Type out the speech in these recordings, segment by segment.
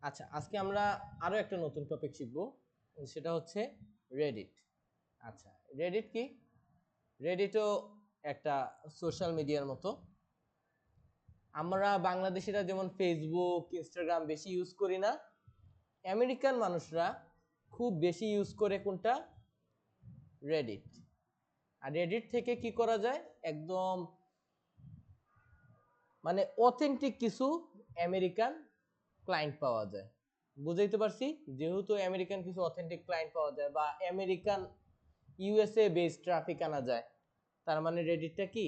আচ্ছা, আজকে আমরা আরো একটা নতুন টপিক শিখব, সেটা হচ্ছে রেডিট। আচ্ছা, রেডিট কি? রেডিটও একটা সোশ্যাল মিডিয়ার মতো। আমরা বাংলাদেশিরা যেমন ফেসবুক, ইনস্টাগ্রাম বেশি ইউজ করি না, আমেরিকান মানুষরা খুব বেশি ইউজ করে কোনটা? রেডিট। আর রেডিট থেকে কি করা যায়? একদম মানে অথেন্টিক কিছু আমেরিকান ক্লায়েন্ট পাওয়া যায়। বুঝাইতে পারছি? যেহেতু আমেরিকান কিছু অথেন্টিক ক্লায়েন্ট পাওয়া যায় বা আমেরিকান ইউএসএ বেস ট্রাফিক আনা যায়, তার মানে রেডিটটা কি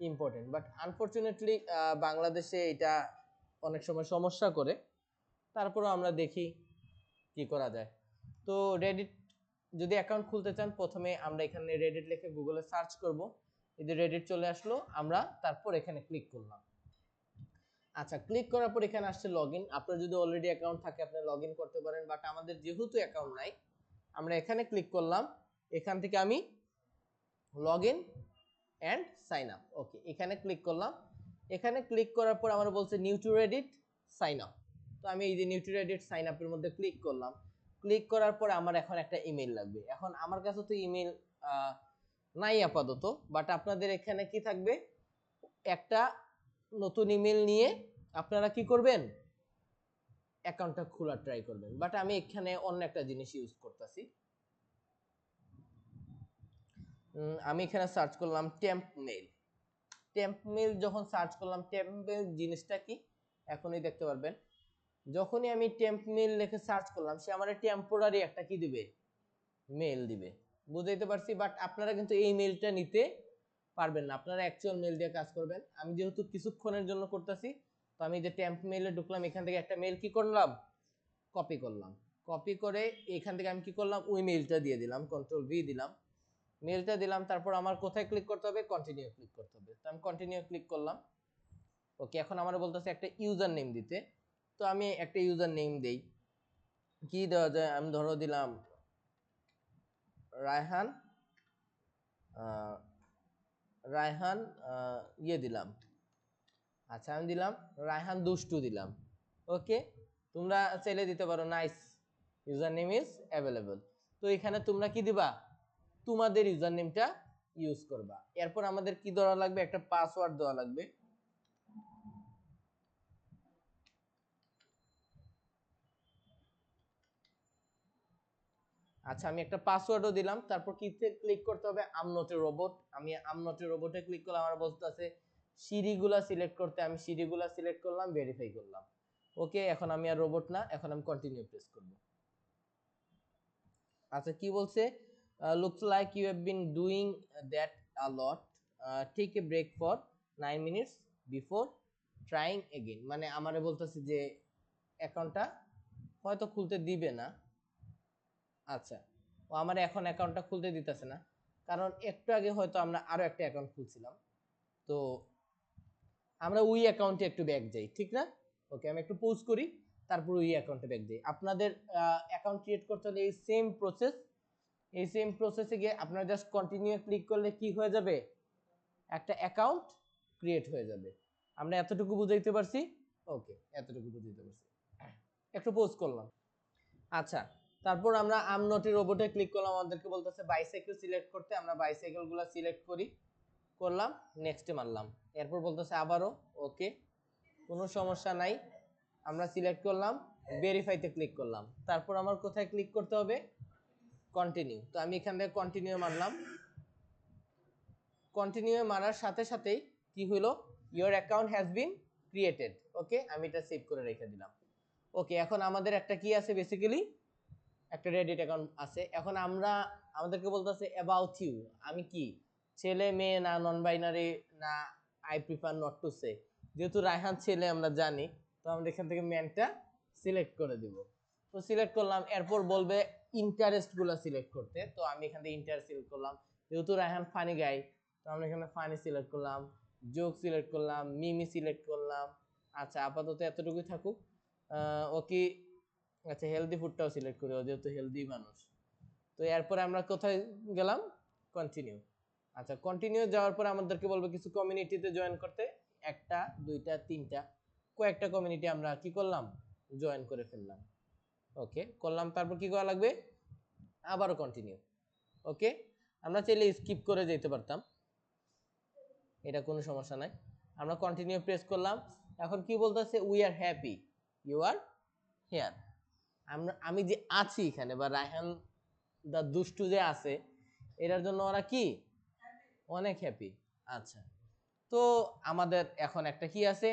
ইম্পর্টেন্ট। বাট আনফরচুনেটলি বাংলাদেশে এটা অনেক সময় সমস্যা করে। তারপরেও আমরা দেখি কি করা যায়। তো রেডিট যদি অ্যাকাউন্ট খুলতে চান, প্রথমে আমরা এখানে রেডিট লিখে গুগলে সার্চ করব। এই যে রেডিট চলে আসলো, আমরা তারপর এখানে ক্লিক করলাম। আচ্ছা, ক্লিক করার পর এখানে আসছে লগইন। আপনার যদি অলরেডি অ্যাকাউন্ট থাকে আপনি লগইন করতে পারেন, বাট আমাদের যেহেতু অ্যাকাউন্ট নাই, আমরা এখানে ক্লিক করলাম। এখান থেকে আমি login and sign up, okay এখানে ক্লিক করলাম। এখানে ক্লিক করার পর আমার বলছে new to Reddit sign up. তো আমি এই যে নিউ টু রেডিট সাইন আপের মধ্যে ক্লিক করলাম। ক্লিক করার পর আমার এখন একটা ইমেল লাগবে। এখন আমার কাছে তো ইমেল নাই আপাতত, বাট আপনাদের এখানে কি থাকবে? একটা নতুন ইমেল নিয়ে আপনারা কি করবেন? অ্যাকাউন্টটা খোলার ট্রাই করবেন। বাট আমি এখানে অন্য একটা জিনিস ইউজ করতেছি। আমি এখানে সার্চ করলাম টেম্প মেল। টেম্প মেল যখন সার্চ করলাম, টেম্প মেল জিনিসটা কি এখনই দেখতে পারবেন। যখনই আমি টেম্প মেল লিখে সার্চ করলাম, সে আমার টেম্পোরারি একটা কি দিবে? মেল দিবে। বুঝাইতে পারছি? বাট আপনারা কিন্তু এই মেলটা নিতে পারবেন না, আপনারা অ্যাকচুয়াল মেল দিয়ে কাজ করবেন। আমি যেহেতু কিছুক্ষণের জন্য করতেছি, তো আমি যে টেম্প মেলে ঢুকলাম, এখান থেকে একটা মেল কি করলাম? কপি করলাম। কপি করে এখান থেকে আমি কি করলাম? ওই মেলটা দিয়ে দিলাম, কন্ট্রোল ভি দিলাম, মেলটা দিলাম। তারপর আমার কোথায় ক্লিক করতে হবে? কন্টিনিউ ক্লিক করতে হবে। তো আমি কন্টিনিউ ক্লিক করলাম। ওকে, এখন আমার বলতেছে একটা ইউজার নেম দিতে। তো আমি একটা ইউজার নেম দেই। কি দেওয়া যায়? আমি ধরো দিলাম রায়হান। রায়হান ইয়ে দিলাম। আচ্ছা, আমি দিলাম রায়হান দুষ্টু দিলাম। ওকে, তোমরা চাইলে দিতে পারো nice user name is available. তো এখানে তোমরা কি দিবা? তোমাদের ইউজার নেমটা ইউজ করবা। এরপর আমাদের কি দেওয়া লাগবে? একটা পাসওয়ার্ড দেওয়া লাগবে। আচ্ছা, আমি একটা পাসওয়ার্ডও দিলাম। তারপর কিতে ক্লিক করতে হবে? আম নট এ রোবট। আমি আম নট এ রোবটে ক্লিক করলাম। আমার বলতে আছে সিঁড়িগুলা সিলেক্ট করতে। আমি সিঁড়িগুলা সিলেক্ট করলাম, ভেরিফাই করলাম। ওকে, এখন আমি আর রোবট না, এখন আমি কন্টিনিউ প্রেস করব। আচ্ছা, কি বলছে? Looks like you have been doing that a lot, take a break for 9 minutes before trying again. মানে আমারে বলতেছে যে অ্যাকাউন্টটা হয়তো খুলতে দিবে না। আচ্ছা, ও আমার এখন অ্যাকাউন্টটা খুলতে দিতেছে না, কারণ একটু আগে হয়তো আমরা আরো একটা অ্যাকাউন্ট খুলছিলাম। তো আমরা ওই অ্যাকাউন্টে একটু ব্যাক যাই, ঠিক না? ওকে, আমি একটু পজ করি, তারপর ওই অ্যাকাউন্টে ব্যাক যাই। আপনাদের অ্যাকাউন্ট ক্রিয়েট করতে হলে এই সেম প্রসেস, এই সেম প্রসেসে গিয়ে আপনারা জাস্ট কন্টিনিউ ক্লিক করলে কি হয়ে যাবে? একটা অ্যাকাউন্ট ক্রিয়েট হয়ে যাবে। আমরা এতটুকু বুঝাইতে পারছি? ওকে, এতটুকু বুঝাইতে পারছি। একটু পোজ করলাম। আচ্ছা, তারপর আমরা আম নট এ রোবটে ক্লিক করলাম। আমাদেরকে বলতেছে বাইসাইকেল সিলেক্ট করতে। আমরা বাইসাইকেল গুলা সিলেক্ট করি, করলাম, নেক্সটে মারলাম। এরপর বলতেছে আবারও ওকে, কোনো সমস্যা নাই। আমরা সিলেক্ট করলাম, ভেরিফাইতে ক্লিক করলাম। তারপর আমার কোথায় ক্লিক করতে হবে? কন্টিনিউ। তো আমি এখান থেকে কন্টিনিউ মারলাম। কন্টিনিউ মারার সাথে সাথেই কি হলো? Your account has been created. Okay, আমি এটা সেভ করে রেখে দিলাম। ওকে, এখন আমাদের একটা কি আছে? বেসিক্যালি একটা রেডিট অ্যাকাউন্ট আছে। এখন আমরা আমাদেরকে বলতেছে অ্যাবাউট ইউ, আমি কি ছেলে মেয়ে না নন বাইনারি না I prefer not to say. যেহেতু রায়হান ছেলে আমরা জানি, তো আমরা এখান থেকে ম্যানটা সিলেক্ট করে দিব। তো সিলেক্ট করলাম। এরপর বলবে ইন্টারেস্ট গুলো সিলেক্ট করতে। তো আমি এখান থেকে ইন্টারেস্ট সিলেক্ট করলাম। যেহেতু রায়হান ফানি গাই, তো আমরা এখানে ফানি সিলেক্ট করলাম, জোক সিলেক্ট করলাম, মিমি সিলেক্ট করলাম। আচ্ছা, আপাতত এতটুকুই থাকুক। ওকে, আচ্ছা হেলদি ফুডটাও সিলেক্ট করি, ও যেহেতু হেলদি মানুষ। তো এরপরে আমরা কোথায় গেলাম? কন্টিনিউ। আচ্ছা, কন্টিনিউ যাওয়ার পর আমাদেরকে বলবে কিছু কমিউনিটিতে জয়েন করতে। একটা, দুইটা, তিনটা, কয়েকটা কমিউনিটি আমরা কি করলাম? জয়েন করে ফেললাম। ওকে করলাম, তারপর কি করা লাগবে, আবারও কন্টিনিউ। ওকে আমরা চাইলে স্কিপ করে যেতে পারতাম, এটা কোনো সমস্যা নাই। আমরা কন্টিনিউ প্রেস করলাম। এখন কি বলতেছে, we are happy you are here. আমি যে আছি এখানে, বা রায়হান দা দুষ্টু যে আছে, এটার জন্য ওরা কি অনেক হ্যাপি। আচ্ছা, তো আমাদের এখন একটা কি আছে,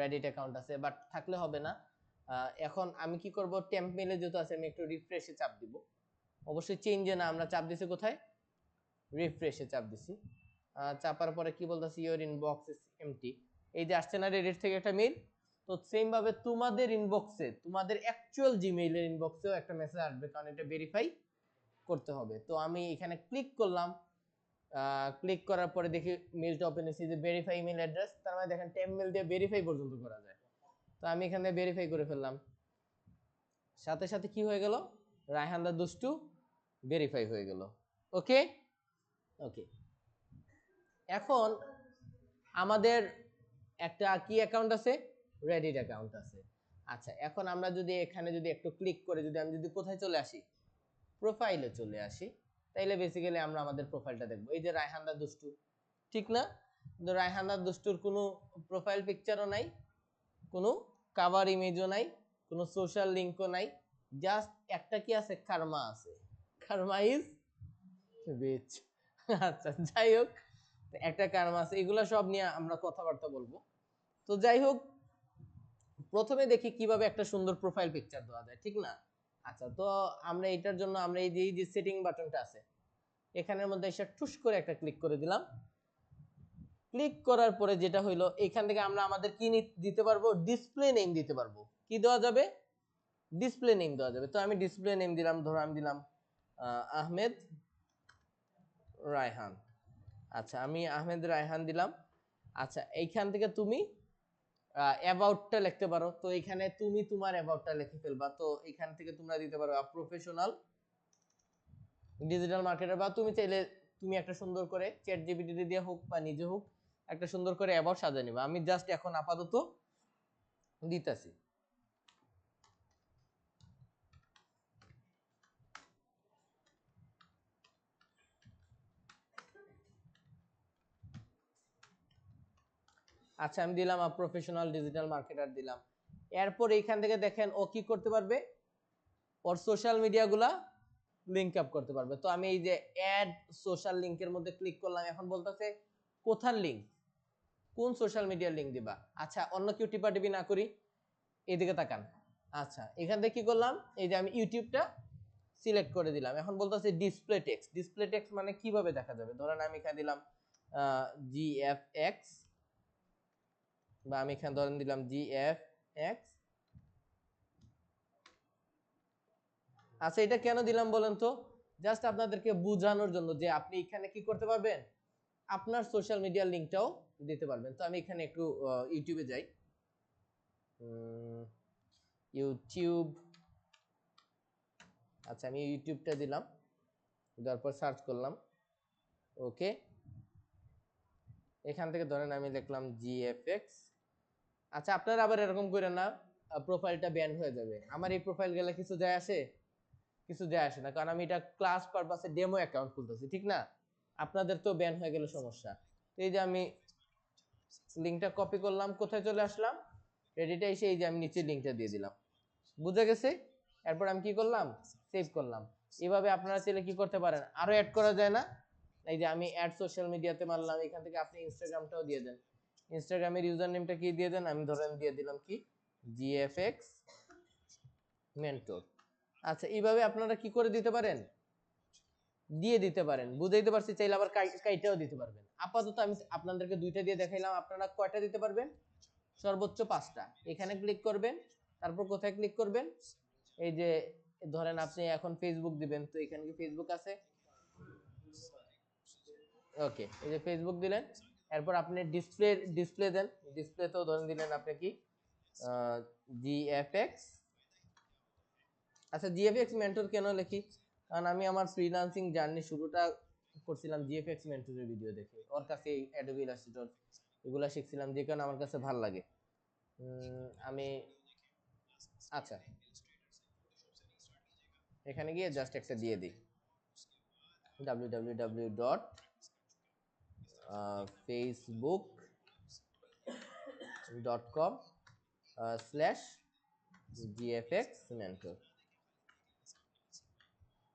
রেডিট অ্যাকাউন্ট আছে, বাট থাকলে হবে না। এখন আমি কি করব, টেম্প মেলে যেহেতু আছে, আমি একটু রিফ্রেশে চাপ দিব। অবশ্যই চেঞ্জে না, আমরা চাপ দিছি কোথায়, রিফ্রেশে চাপ দিছি। চাপার পরে কি বলতেছি, ইওর ইনবক্স ইজ এমটি। এই যে আসছে না রেডিট থেকে একটা মেইল, তো সেম ভাবে তোমাদের ইনবক্সে, তোমাদের অ্যাকচুয়াল জিমেইলের ইনবক্সেও একটা মেসেজ আসবে, কারণ এটা ভেরিফাই করতে হবে। তো আমি এখানে ক্লিক করলাম, ক্লিক করার পরে দেখি মেইলটা ওপেন হয়েছে, যে ভেরিফাই ইমেল অ্যাড্রেস, তার মানে দেখেন টেম্প মেল দিয়ে ভেরিফাই পর্যন্ত করা যায়। তো আমি এখানে ভেরিফাই করে ফেললাম, সাথে সাথে কি হয়ে গেল, রায়হান দা দুষ্টু ভেরিফাই হয়ে গেল। ওকে ওকে, এখন আমাদের একটা কি অ্যাকাউন্ট আছে, রেডিট অ্যাকাউন্ট আছে। আচ্ছা, এখন আমরা যদি এখানে যদি একটু ক্লিক করে, যদি আমি যদি কোথায় চলে আসি, প্রোফাইলে চলে আসি, তাইলে বেসিক্যালি আমরা আমাদের প্রোফাইলটা দেখবো। এই যে রায়হান দা দুষ্টু, ঠিক না? কিন্তু রায়হান দা দুষ্টুর কোনো প্রোফাইল পিকচারও নাই, কোনো কাভার ইমেজও নাই, কোনো সোশ্যাল লিংকও নাই, জাস্ট একটা কি আছে, কার্মা আছে, কার্মা ইজ রিচ। আচ্ছা যাই হোক, একটা কার্মা আছে, এগুলো সব নিয়ে আমরা কথাবার্তা বলবো। তো যাই হোক, প্রথমে দেখি কিভাবে একটা সুন্দর প্রোফাইল পিকচার দেওয়া যায়, ঠিক না? আচ্ছা, তো আমরা এটার জন্য আমরা এই যে সেটিং বাটনটা আছে, এখানের মধ্যে এসে টুস করে একটা ক্লিক করে দিলাম। ক্লিক করার পরে যেটা হইলো, এখান থেকে আমরা আমাদের কি দিতে পারবো, ডিসপ্লে নেম দিতে পারবো। কি দেওয়া যাবে, ডিসপ্লে নেম দেওয়া যাবে। তো আমি ডিসপ্লে নেম দিলাম, ধরো আমি দিলাম আহমেদ রায়হান। আচ্ছা, আমি আহমেদ রায়হান দিলাম। আচ্ছা, এইখান থেকে তুমি অ্যাবাউটটা লিখতে পারো। তো এখানে তুমি তোমার অ্যাবাউটটা লিখে ফেলবা। তো এখান থেকে তোমরা দিতে পারো প্রফেশনাল ডিজিটাল মার্কেটার, বা তুমি চাইলে তুমি একটা সুন্দর করে চ্যাট জিপিটি দিয়ে হোক বা নিজে হোক একটা সুন্দর করে অ্যাবাউট সাজিয়ে নিবা। আমি জাস্ট এখন আপাতত দিতেছি। আচ্ছা, আমি দিলাম প্রফেশনাল ডিজিটাল মার্কেটার দিলাম। এরপর এইখান থেকে দেখেন ও কি করতে পারবে, ওর সোশ্যাল মিডিয়াগুলা লিংক আপ করতে পারবে। তো আমি এই যে অ্যাড সোশ্যাল লিংকের মধ্যে ক্লিক করলাম। এখন বলতেছে কোথার লিংক, কোন সোশ্যাল মিডিয়ার লিংক দিবা। আচ্ছা, অন্য কেউ টিপাটিপি না করি, এদিকে তাকান। আচ্ছা, এখান থেকে কি করলাম, এই যে আমি ইউটিউবটা সিলেক্ট করে দিলাম। এখন বলতেছে ডিসপ্লে টেক্সট। ডিসপ্লে টেক্সট মানে কিভাবে দেখা যাবে, ধরেন আমি এখানে দিলাম জিএফএক্স, বা আমি এখানে ধরেন দিলাম জিএফএক্স। আচ্ছা, এটা কেন দিলাম বলেন তো, জাস্ট আপনাদেরকে বোঝানোর জন্য যে আপনি এখানে কি করতে পারবেন, আপনার সোশ্যাল মিডিয়ার লিংকটাও দিতে পারবেন। তো আমি এখানে একটু ইউটিউবে যাই, ইউটিউব। আচ্ছা, আমি ইউটিউবটা দিলাম, দেওয়ার পর সার্চ করলাম। ওকে, এখান থেকে ধরেন আমি লিখলাম জিএফএক্স। আচ্ছা, আপনারা আবার এরকম করেন না, প্রোফাইলটা ব্যান্ড হয়ে যাবে। আমার এই প্রোফাইল গেলে কিছু যায় আসে, কিছু যায় আসে না, কারণ আমি এটা ক্লাস পারপাসে ডেমো অ্যাকাউন্ট খুলতেছি, ঠিক না? আপনাদের তো ব্যান হয়ে গেলে সমস্যা। এই যে আমি লিংকটা কপি করলাম, কোথায় চলে আসলাম, রেডিটে এসে এই যে আমি নিচে লিংকটা দিয়ে দিলাম। বুঝে গেছে? এরপর আমি কি করলাম, সেভ করলাম। এভাবে আপনারা চাইলে কি করতে পারেন, আরো অ্যাড করা যায় না? এই যে আমি অ্যাড সোশ্যাল মিডিয়াতে মারলাম, এখান থেকে আপনি ইনস্টাগ্রামটাও দিয়ে দেন। ইনস্টাগ্রামের ইউজার নেমটা কি দিয়ে দেন, আমি ধরেন দিয়ে দিলাম কি, জিএফএক্স মেন্টর। আচ্ছা, এইভাবে আপনারা কি করে দিতে পারেন, দিয়ে দিতে পারেন। বুঝাইতে পারছি? চাইলে আবার কাইটাও দিতে পারবেন। আপাতত আমি আপনাদেরকে দুইটা দিয়ে দেখাইলাম, আপনারা কয়টা দিতে পারবেন, সর্বোচ্চ 5টা। এখানে ক্লিক করবেন, তারপর কোথায় ক্লিক করবেন, এই যে ধরেন আপনি এখন ফেসবুক দিবেন, তো এখানে কি ফেসবুক আছে, ওকে, এই যে ফেসবুক দিলেন। এরপর আপনি ডিসপ্লে দেন, ডিসপ্লেতেও ধরেন দিলেন আপনি কি জিএফএক্স। আচ্ছা, জিএফএক্স মেন্টর কেন লিখি, কারণ আমি আমার ফ্রিল্যান্সিং জার্নি শুরুটা করছিলাম জিএফএক্স মেন্টরের ভিডিও দেখে। ওর কাছে এই অ্যাডোবি ইলাস্ট্রেটর এগুলা শিখছিলাম, যে কারণে আমার কাছে ভালো লাগে। আমি আচ্ছা, এখানে গিয়ে জাস্ট একটা দিয়ে দিই www.facebook.com/gfxmentor।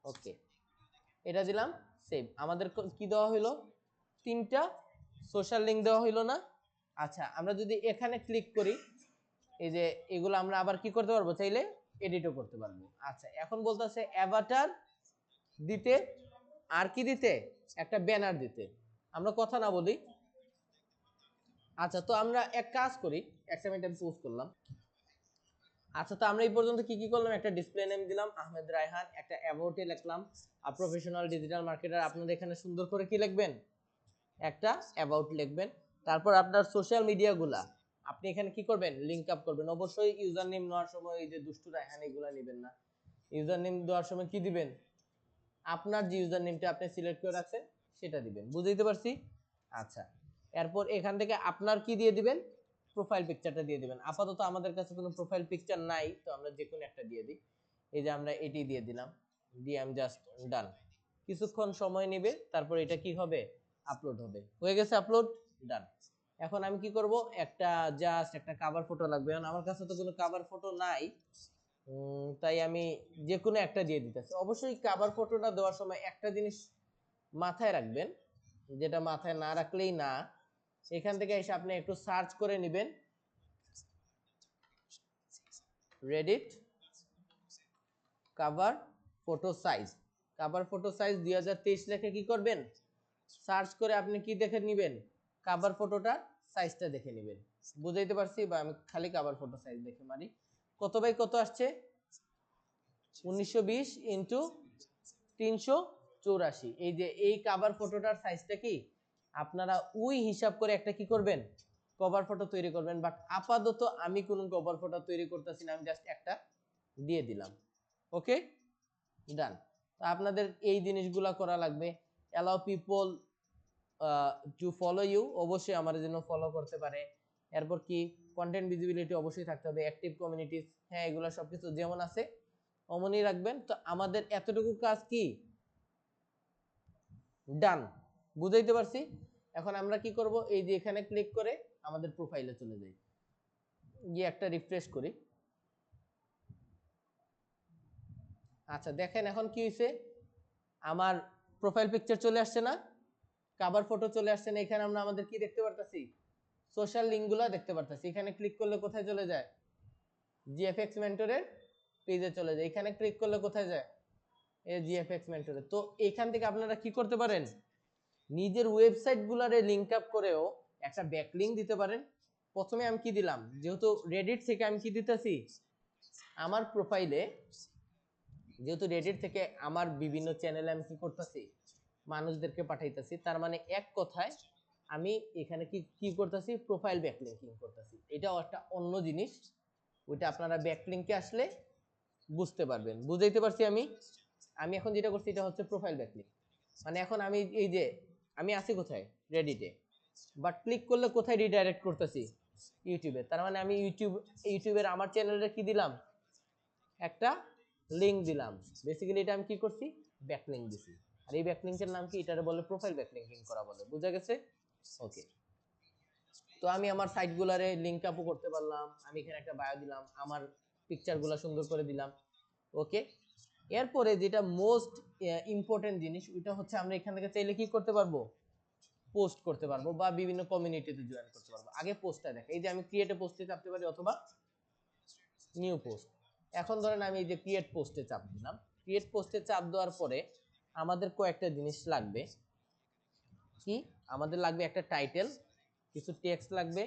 ওকে, এটা দিলাম, সেভ। আমাদের কি দেওয়া হলো? তিনটা সোশ্যাল লিংক দেওয়া হলো না? আচ্ছা, আমরা যদি এখানে ক্লিক করি, এই যে এগুলো আমরা আবার কি করতে পারবো, চাইলে এডিটও করতে পারবো। আচ্ছা, এখন বলতেছে অ্যাভাটার দিতে, আর কি দিতে, একটা ব্যানার দিতে। আমরা কথা না বলি। আচ্ছা, তো আমরা এক কাজ করি, অ্যাসাইনমেন্ট আমি পোস্ট করলাম। আচ্ছা, তো আমরা এই পর্যন্ত কি কি করলাম? একটা ডিসপ্লে নেম দিলাম আহমেদ রায়হান, একটা অ্যাবাউটে লিখলাম আর প্রফেশনাল ডিজিটাল মার্কেটার। আপনারা এখানে সুন্দর করে কি লিখবেন? একটা অ্যাবাউট লিখবেন। তারপর আপনার সোশ্যাল মিডিয়াগুলা আপনি এখানে কি করবেন? লিংক আপ করবেন। অবশ্যই ইউজার নেম নেওয়ার সময় এই যে দুষ্টু রায়হান এগুলা নেবেন না। ইউজার নেম দেওয়ার সময় কি দিবেন? আপনার যে ইউজার নেমটা আপনি সিলেক্ট করে রাখছেন সেটা দিবেন। বুঝাইতে পারছি? আচ্ছা, এরপর এখান থেকে আপনার কি দিয়ে দিবেন? প্রোফাইল পিকচারটা দিয়ে দিবেন। আপাতত আমাদের কাছে কোনো প্রোফাইল পিকচার নাই, তো আমরা যে কোনো একটা দিয়ে দিই। এই যে আমরা এটি দিয়ে দিলাম, দিয়ে আমি জাস্ট ডান। কিছুক্ষণ সময় নেবে, তারপর এটা কি হবে? আপলোড হবে। হয়ে গেছে আপলোড, ডান। এখন আমি কি করব? একটা জাস্ট একটা কভার ফটো লাগবে। কারণ আমার কাছে তো কোনো কভার ফটো নাই, তাই আমি যে কোনো একটা দিয়ে দিতেছি। অবশ্যই কভার ফটোটা দেওয়ার সময় একটা জিনিস মাথায় রাখবেন, যেটা মাথায় না রাখলেই না। এখান থেকে এসে আপনি একটু সার্চ করে নেবেন Reddit cover photo size. Cover photo size 2023 লিখে কি করবেন? সার্চ করে আপনি কি দেখে নেবেন? কভার ফটোটার সাইজটা দেখে নেবেন। বুঝাইতে পারছি? বা আমি খালি কভার ফটো সাইজ দেখে মারি। কত বাই কত আসছে? 1920 ইন্টু 384। এই যে এই কভার ফটোটার সাইজটা কি আপনারা ওই হিসাব করে একটা কি করবেন? কভার ফটো তৈরি করবেন। বাট আপাতত আমি কোনো কভার ফটো তৈরি করতেছি না, আমি জাস্ট একটা দিয়ে দিলাম। ওকে, ডান। তো আপনাদের এই জিনিসগুলা করা লাগবে। Allow people to follow you, অবশ্যই আমার জন্য ফলো করতে পারে। এরপর কি কন্টেন্ট ভিজিবিলিটি অবশ্যই থাকতে হবে। অ্যাক্টিভ কমিউনিটিস, হ্যাঁ এগুলো সবকিছু যেমন আছে অমনই রাখবেন। তো আমাদের এতটুকু কাজ কি ডান। বুঝাইতে পারছি? এখন আমরা কি করব? এই যে এখানে ক্লিক করে আমাদের প্রোফাইলে চলে যাই, গিয়ে একটা রিফ্রেশ করি। আচ্ছা, দেখেন এখন কি হয়েছে? আমার প্রোফাইল পিকচার চলে আসছে না? কভার ফটো চলে আসছে না? এখানে আমরা আমাদের কি দেখতে পারতাছি? সোশ্যাল লিংকগুলো দেখতে পারতাছি। এখানে ক্লিক করলে কোথায় চলে যায়? জিএফএক্স মেন্টরের পেজে চলে যায়। এখানে ক্লিক করলে কোথায় যায়? এই জিএফএক্স মেন্টরে। তো এখান থেকে আপনারা কি করতে পারেন? নিজের ওয়েবসাইটগুলোরে লিংক আপ করেও একটা ব্যাকলিংক দিতে পারেন। প্রথমে আমি কি দিলাম? যেহেতু রেডিট থেকে আমি কি দিতেছি? আমার প্রোফাইলে, যেহেতু রেডিট থেকে আমার বিভিন্ন চ্যানেলে আমি কি করতেছি? মানুষদেরকে পাঠাইতেছি। তার মানে এক কথায় আমি এখানে কি কি করতেছি? প্রোফাইল ব্যাকলিংকিং করতেছি। এটাও একটা অন্য জিনিস, ওইটা আপনারা ব্যাকলিংকে আসলে বুঝতে পারবেন। বুঝাইতে পারছি আমি? আমি এখন যেটা করছি এটা হচ্ছে প্রোফাইল ব্যাকলিংক। মানে এখন আমি এই যে আমি আছি কোথায়? রেডিটে, বাট ক্লিক করলে কোথায় রিডাইরেক্ট করতেছি? ইউটিউবে। তার মানে আমি ইউটিউবের আমার চ্যানেলে কি দিলাম? একটা লিংক দিলাম। বেসিক্যালি এটা আমি কি করছি? ব্যাকলিংক দিছি। আর এই ব্যাকলিংকের নাম কি? এটারে বলে প্রোফাইল ব্যাকলিংকিং করা বলে। বুঝা গেছে? ওকে। তো আমি আমার সাইটগুলারে লিংক আপও করতে পারলাম। আমি এখানে একটা বায়ো দিলাম, আমার পিকচারগুলো সুন্দর করে দিলাম। ওকে, এরপরে যেটা মোস্ট ইম্পর্টেন্ট জিনিস, ওইটা হচ্ছে আমরা এখান থেকে চাইলে কি করতে পারবো? পোস্ট করতে পারবো বা বিভিন্ন কমিউনিটিতে জয়েন করতে পারবো। আগে পোস্টটা দেখ, এই যে আমি ক্রিয়েট এ পোস্টে চাপতে পারি অথবা নিউ পোস্ট। এখন ধরেন আমি এই যে ক্রিয়েট পোস্টে চাপ দিলাম। ক্রিয়েট পোস্টে চাপ দেওয়ার পরে আমাদের কয়েকটা জিনিস লাগবে। কি আমাদের লাগবে? একটা টাইটেল, কিছু টেক্সট লাগবে,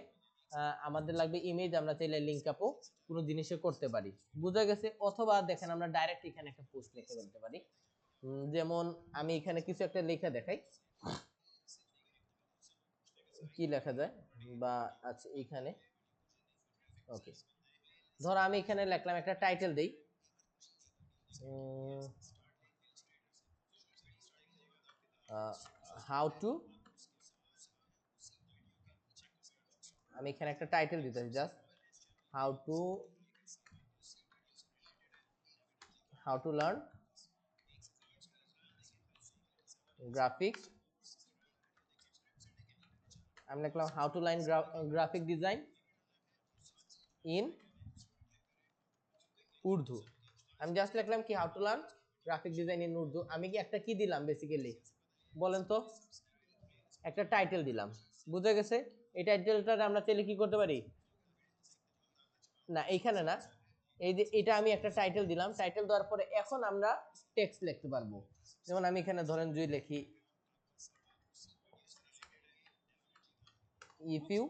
আমাদের লাগবে ইমেজ। আমরা চাইলে লিংক আপও কোনো জিনিসে করতে পারি। বুঝা গেছে? অথবা দেখেন আমরা ডাইরেক্ট এখানে একটা পোস্ট লিখে ফেলতে পারি। যেমন আমি এখানে কিছু একটা লেখা দেখাই, কি লেখা যায় বা আচ্ছা এখানে ওকে, ধর আমি এখানে লিখলাম একটা টাইটেল দেই, হাউ টু, আমি এখানে একটা টাইটেল দিতেছি just how to how to learn graphic, আমি লিখলাম how to learn graphic design in Urdu. আমি জাস্ট লিখলাম কি how to learn graphic design in Urdu. আমি কি একটা কি দিলাম বেসিক্যালি বলেন তো, একটা টাইটেল দিলাম, বুঝে গেছে? এই টাইটেলটা আমরা চাইলে কি করতে পারি, না এইখানে না, এই যে এটা আমি একটা টাইটেল দিলাম, টাইটেল দেওয়ার পরে এখন আমরা টেক্সট লিখতে পারবো। যেমন আমি এখানে ধরেন যদি লিখি if you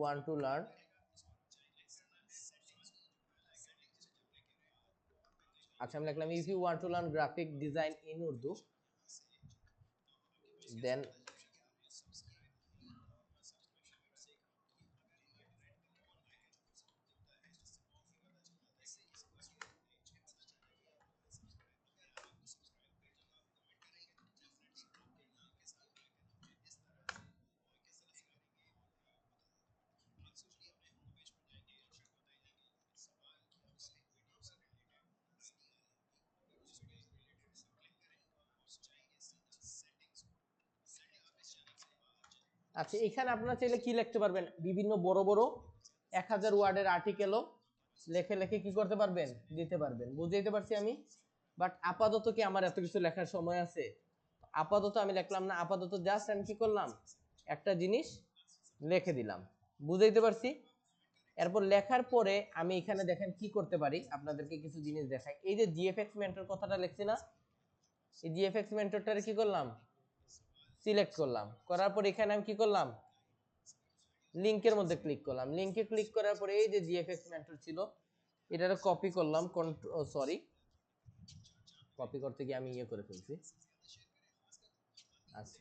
want to learn আচ্ছা আমি লিখলাম if you want to learn graphic design in Urdu then আচ্ছা এখানে আপনারা চাইলে কি লিখতে পারবেন, বিভিন্ন বড় বড় 1000 ওয়ার্ডের আর্টিকেলও লেখে লেখে কি করতে পারবেন, দিতে পারবেন। বুঝাইতে পারছি আমি? বাট আপাতত কি আমার এত কিছু লেখার সময় আছে? আপাতত আমি লিখলাম না, আপাতত জাস্ট আমি কি করলাম, একটা জিনিস লিখে দিলাম। বুঝাইতে পারছি? এরপর লেখার পরে আমি এখানে দেখেন কি করতে পারি, আপনাদেরকে কিছু জিনিস দেখাই। এই যে জিএফএক্স মেন্টর কথাটা লিখছি না, এই জিএফএক্স মেন্টরটারে কি করলাম, সিলেক্ট করলাম, করার পর এখানে আমি কি করলাম, লিংকের মধ্যে ক্লিক করলাম। লিংকে ক্লিক করার পরে এই যে জিএফএক্স মেন্টর ছিল এটারে কপি করলাম, সরি কপি করতে গিয়ে আমি ইয়ে করে ফেলছি। আচ্ছা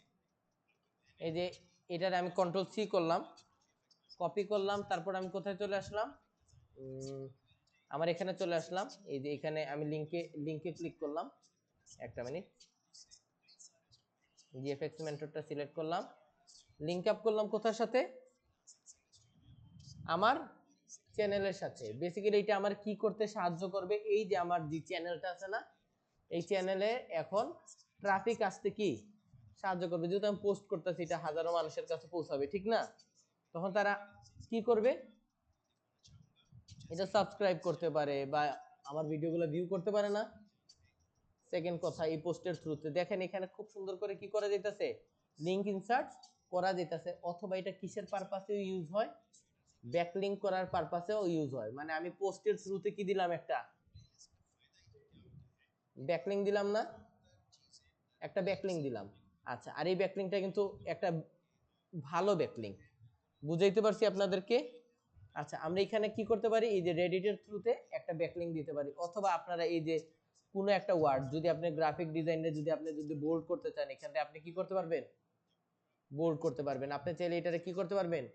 এই যে এটারে আমি কন্ট্রোল সি করলাম, কপি করলাম, তারপর আমি কোথায় চলে আসলাম, আমার এখানে চলে আসলাম। এই যে এখানে আমি লিংকে ক্লিক করলাম, একটা মিনিট, জিএফএক্স মেন্টরটা সিলেক্ট করলাম, লিংক আপ করলাম কোথার সাথে, আমার চ্যানেলের সাথে। বেসিক্যালি এটা আমার কি করতে সাহায্য করবে, এই যে আমার যে চ্যানেলটা আছে না, এই চ্যানেলে এখন ট্রাফিক আসতে কি সাহায্য করবে। যেহেতু আমি পোস্ট করতেছি এটা হাজারো মানুষের কাছে পৌঁছাবে, ঠিক না? তখন তারা কি করবে, এটা সাবস্ক্রাইব করতে পারে বা আমার ভিডিওগুলো ভিউ করতে পারে না। সেকেন্ড কথা, এই পোস্টের থ্রুতে দেখেন এখানে খুব সুন্দর করে কি করা যাইতেছে, লিংক ইনসার্ট করা যাইতেছে। অথবা এটা কিসের পারপাসেও ইউজ হয়, ব্যাকলিংক করার পারপাসেও ইউজ হয়। মানে আমি পোস্টের থ্রুতে কি দিলাম, একটা ব্যাকলিংক দিলাম না, একটা ব্যাকলিংক দিলাম। আচ্ছা আর এই ব্যাকলিংকটা কিন্তু একটা ভালো ব্যাকলিংক, বুঝাইতে পারছি আপনাদেরকে? আচ্ছা আমরা এখানে কি করতে পারি, এই যে রেডিটের থ্রুতে একটা ব্যাকলিংক দিতে পারি। অথবা আপনারা এই যে কোনো একটা ওয়ার্ড যদি আপনি গ্রাফিক ডিজাইনে যদি বোল্ড করতে চান, এখানে আপনি কি করতে পারবেন, বোল্ড করতে পারবেন। আপনি চাইলে এটারে কি করতে পারবেন,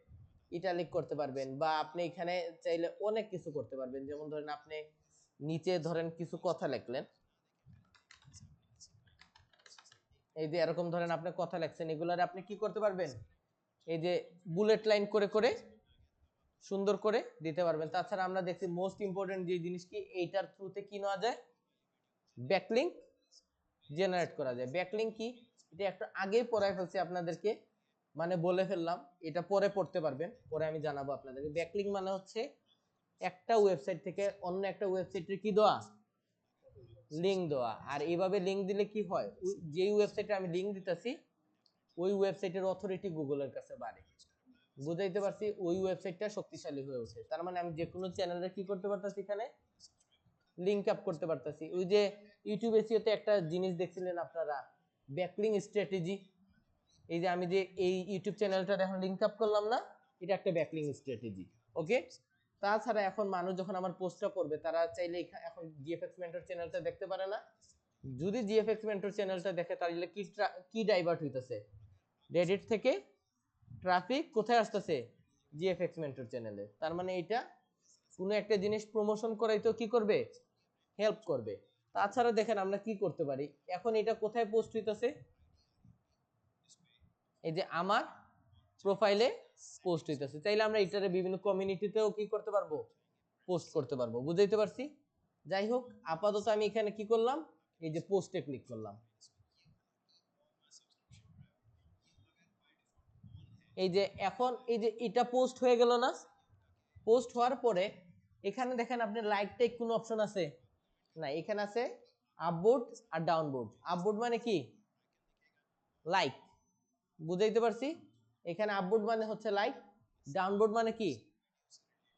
ইটালিক করতে পারবেন, বা আপনি এখানে চাইলে অনেক কিছু করতে পারবেন। যেমন ধরেন আপনি নিচে ধরেন কিছু কথা লিখলেন, এই যে এরকম ধরেন আপনি কথা লিখছেন, এগুলার আপনি কি করতে পারবেন, এই যে বুলেট লাইন করে করে সুন্দর করে দিতে পারবেন। তাছাড়া আমরা দেখছি মোস্ট ইম্পর্টেন্ট যে জিনিস কি, এইটার থ্রুতে কি নেওয়া যায়, ব্যাকলিংক জেনারেট করা যায়। ব্যাকলিংক কি, এটা একটা আগেই পড়াই ফেলছি আপনাদেরকে, মানে বলে ফেললাম, এটা পরে পড়তে পারবেন, পরে আমি জানাবো আপনাদেরকে। ব্যাকলিংক মানে হচ্ছে একটা ওয়েবসাইট থেকে অন্য একটা ওয়েবসাইটে কি দেওয়া, লিংক দেওয়া। আর এইভাবে লিংক দিলে কি হয়, যেই ওয়েবসাইটে আমি লিংক দিতেছি ওই ওয়েবসাইটের অথরিটি গুগলের কাছে বাড়ে। বুঝাইতে পারছি? ওই ওয়েবসাইটটা শক্তিশালী হয়ে ওঠে। তার মানে আমি যে কোনো চ্যানেলে কি করতে পারতেছি, এখানে লিংক আপ করতে পারতেছি। ওই যে ইউটিউব এসইওতে একটা জিনিস দেখছিলেন আপনারা, ব্যাকলিংক স্ট্র্যাটেজি। এই যে আমি যে এই ইউটিউব চ্যানেলটা এখন লিংক আপ করলাম না, এটা একটা ব্যাকলিংক স্ট্র্যাটেজি। ওকে, তাছাড়া এখন মানুষ যখন আমার পোস্টটা পড়বে তারা চাইলে এখন জিএফএক্স মেন্টর চ্যানেলটা দেখতে পারে না। যদি জিএফএক্স মেন্টর চ্যানেলটা দেখে তাহলে কি ডাইভার্ট হইতেছে, রেডিট থেকে ট্রাফিক কোথায় আসতেছে, জিএফএক্স মেন্টর চ্যানেলে। তার মানে এটা কোনো একটা জিনিস প্রমোশন করাইতেও কি করবে, হেল্প করবে। তাছাড়া দেখেন আমরা কি করতে পারি, এখন এটা কোথায় পোস্ট হইতেছে, এই যে আমার প্রোফাইলে পোস্ট হইতেছে। চাইলে আমরা এটারে বিভিন্ন কমিউনিটিতেও কি করতে পারবো, পোস্ট করতে পারবো। বুঝাইতে পারছি? যাই হোক, আপাতত আমি এখানে কি করলাম, এই যে পোস্টে ক্লিক করলাম। এই যে এখন এই যে এটা পোস্ট হয়ে গেল না? পোস্ট হওয়ার পরে এখানে দেখেন আপনি লাইক টেক কোনো অপশন আছে না, এখানে আছে আপবোর্ড আর ডাউনবোর্ড। আপবোর্ড মানে কি, লাইক। বুঝাইতে পারছি? এখানে আপবোর্ড মানে হচ্ছে লাইক, ডাউনবোর্ড মানে কি,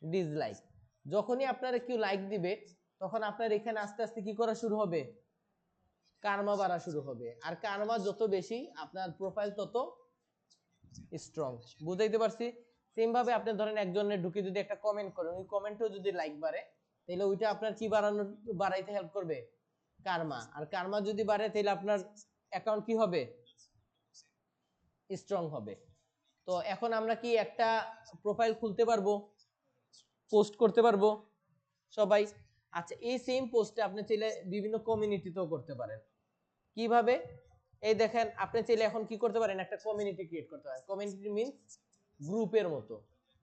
ডিসলাইক। যখনই আপনারা কেউ লাইক দিবে তখন আপনার এখানে আস্তে আস্তে কি করা শুরু হবে, কার্মা বাড়া শুরু হবে। আর কার্মা যত বেশি আপনার প্রোফাইল তত স্ট্রং। বুঝাইতে পারছি? সেম ভাবে আপনি ধরেন একজনের ঢুকে যদি একটা কমেন্ট করেন, ওই কমেন্টও যদি লাইক বাড়ে তাহলে ওইটা আপনার কি বাড়াইতে হেল্প করবে, কার্মা। আর কার্মা যদি বাড়ে তাহলে আপনার অ্যাকাউন্ট কি হবে, স্ট্রং হবে। তো এখন আমরা কি একটা প্রোফাইল খুলতে পারবো, পোস্ট করতে পারবো সবাই? আচ্ছা, এই সেম পোস্টে আপনি চাইলে বিভিন্ন কমিউনিটিতেও করতে পারেন। কিভাবে? এই দেখেন, আপনি চাইলে এখন কি করতে পারেন, একটা কমিউনিটি ক্রিয়েট করতে পারেন। কমিউনিটি মিন্স গ্রুপের মতো।